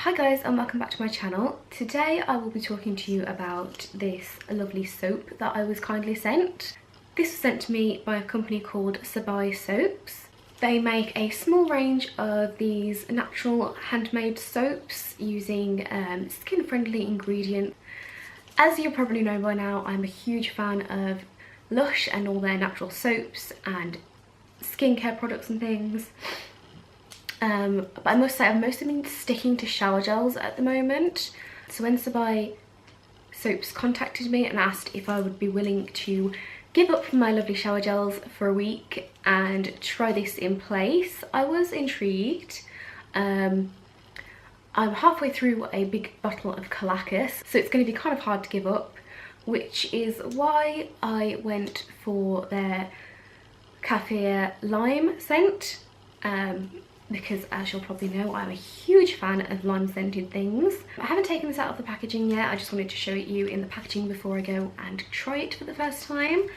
Hi guys, and welcome back to my channel. Today I will be talking to you about this lovely soap that I was kindly sent. This was sent to me by a company called Sabai Soaps. They make a small range of these natural handmade soaps using skin-friendly ingredients. As you probably know by now, I'm a huge fan of Lush and all their natural soaps and skincare products and things. But I must say I've mostly been sticking to shower gels at the moment. So when Sabai Soaps contacted me and asked if I would be willing to give up my lovely shower gels for a week and try this in place, I was intrigued. I'm halfway through a big bottle of Colacus, so it's going to be kind of hard to give up, which is why I went for their Kaffir lime scent. Because as you'll probably know, I'm a huge fan of lime scented things. I haven't taken this out of the packaging yet. I just wanted to show it you in the packaging before I go and try it for the first time.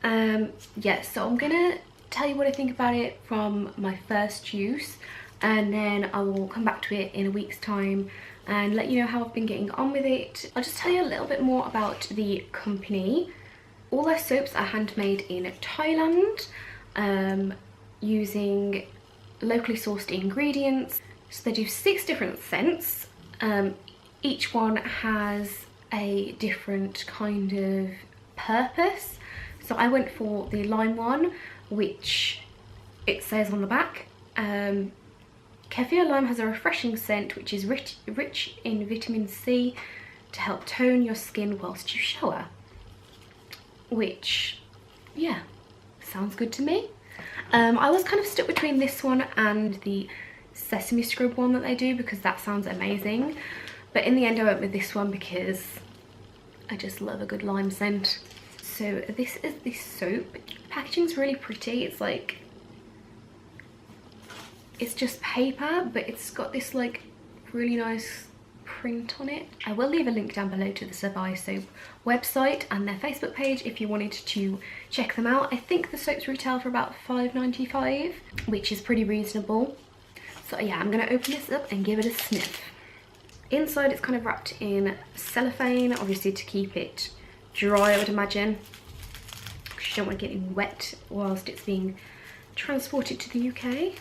Yeah, so I'm gonna tell you what I think about it from my first use, and then I will come back to it in a week's time and let you know how I've been getting on with it. I'll just tell you a little bit more about the company. All their soaps are handmade in Thailand, using locally sourced ingredients. So they do 6 different scents. Each one has a different kind of purpose. So I went for the lime one, which it says on the back. Kaffir lime has a refreshing scent which is rich in vitamin C to help tone your skin whilst you shower. Which, yeah, sounds good to me. I was kind of stuck between this one and the Sesame Scribble one that they do because that sounds amazing. But in the end I went with this one because I just love a good lime scent. So this is the soap. Packaging's really pretty. It's like, it's just paper, but it's got this like really nice print on it. I will leave a link down below to the Sabai Soap website and their Facebook page if you wanted to check them out. I think the soaps retail for about $5.95, which is pretty reasonable. So yeah, I'm gonna open this up and give it a sniff. Inside it's kind of wrapped in cellophane, obviously to keep it dry, I would imagine, because you don't want to get it wet whilst it's being transported to the UK.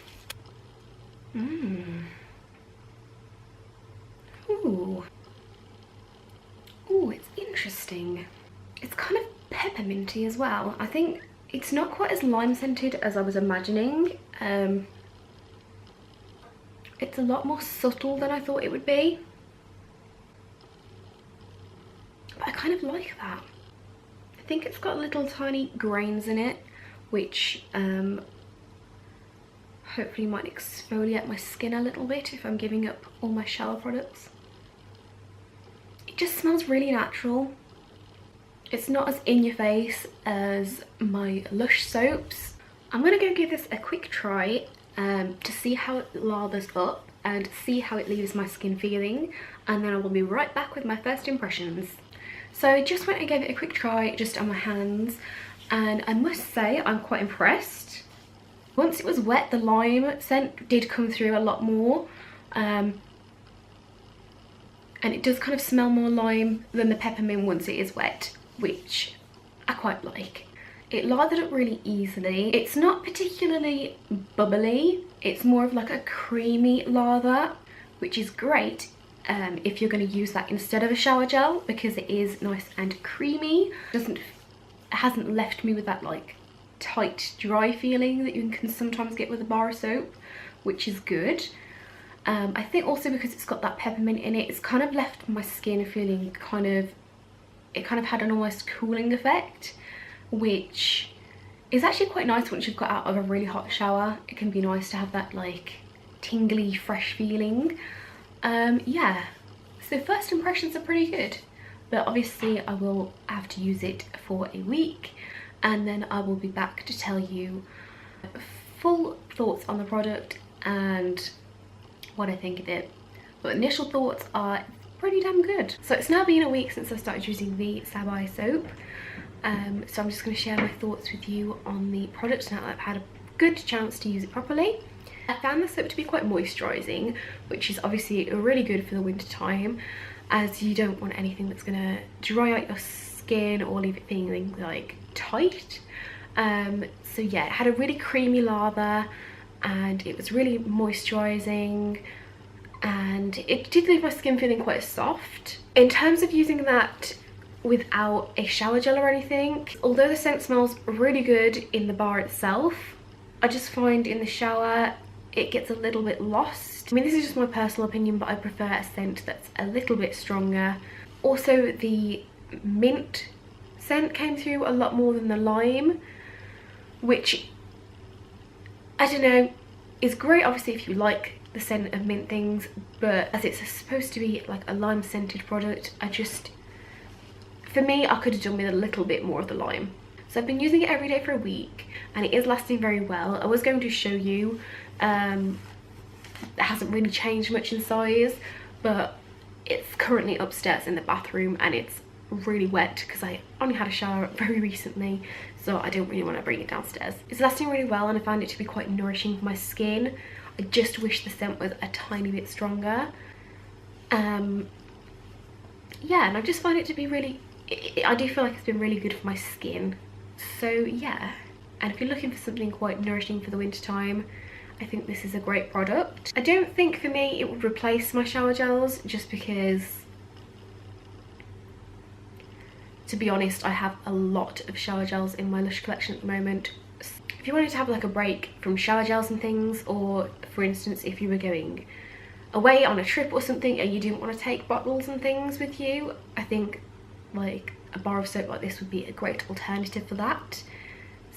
Ooh, it's interesting. It's kind of pepperminty as well. I think it's not quite as lime scented as I was imagining. It's a lot more subtle than I thought it would be. But I kind of like that. I think it's got little tiny grains in it, which hopefully might exfoliate my skin a little bit if I'm giving up all my shower products. It just smells really natural. It's not as in your face as my Lush soaps. I'm gonna go give this a quick try to see how it lathers up and see how it leaves my skin feeling, and then I will be right back with my first impressions. So I just went and gave it a quick try just on my hands, and I must say I'm quite impressed. Once it was wet, the lime scent did come through a lot more. And it does kind of smell more lime than the peppermint once it is wet, which I quite like. It lathered up really easily. It's not particularly bubbly. It's more of like a creamy lather, which is great if you're going to use that instead of a shower gel, because it is nice and creamy. It hasn't left me with that like tight, dry feeling that you can sometimes get with a bar of soap, which is good. I think also because it's got that peppermint in it, it's kind of left my skin feeling it kind of had an almost cooling effect, which is actually quite nice once you've got out of a really hot shower. It can be nice to have that like tingly, fresh feeling. Yeah, so first impressions are pretty good, but obviously I will have to use it for a week, and then I will be back to tell you full thoughts on the product and what I think of it. But initial thoughts are pretty damn good. So it's now been a week since I started using the Sabai soap, so I'm just going to share my thoughts with you on the product now that I've had a good chance to use it properly. I found the soap to be quite moisturising, which is obviously really good for the winter time, as you don't want anything that's gonna dry out your skin or leave it feeling like tight. So yeah, it had a really creamy lather and it was really moisturising, and it did leave my skin feeling quite soft. In terms of using that without a shower gel or anything, although the scent smells really good in the bar itself, I just find in the shower it gets a little bit lost. I mean, this is just my personal opinion, but I prefer a scent that's a little bit stronger. Also, the mint scent came through a lot more than the lime, which, I don't know, is great obviously if you like the scent of mint things, but as it's supposed to be like a lime scented product, for me, I could have done with a little bit more of the lime. So I've been using it every day for a week and it is lasting very well. I was going to show you, it hasn't really changed much in size, but it's currently upstairs in the bathroom and it's really wet because I only had a shower very recently, so I don't really want to bring it downstairs. It's lasting really well and I found it to be quite nourishing for my skin. I just wish the scent was a tiny bit stronger. Yeah, and I just find it to be really, I do feel like it's been really good for my skin. So yeah, and if you're looking for something quite nourishing for the winter time, I think this is a great product. I don't think for me it would replace my shower gels, just because, to be honest, I have a lot of shower gels in my Lush collection at the moment. If you wanted to have like a break from shower gels and things, or for instance if you were going away on a trip or something and you didn't want to take bottles and things with you, I think like a bar of soap like this would be a great alternative for that.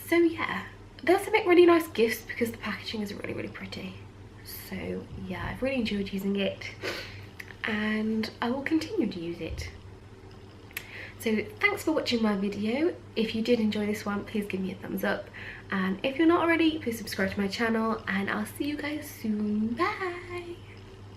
So yeah, they also make really nice gifts because the packaging is really, really pretty. So yeah, I've really enjoyed using it and I will continue to use it. So thanks for watching my video. If you did enjoy this one, please give me a thumbs up, and if you're not already, please subscribe to my channel, and I'll see you guys soon. Bye.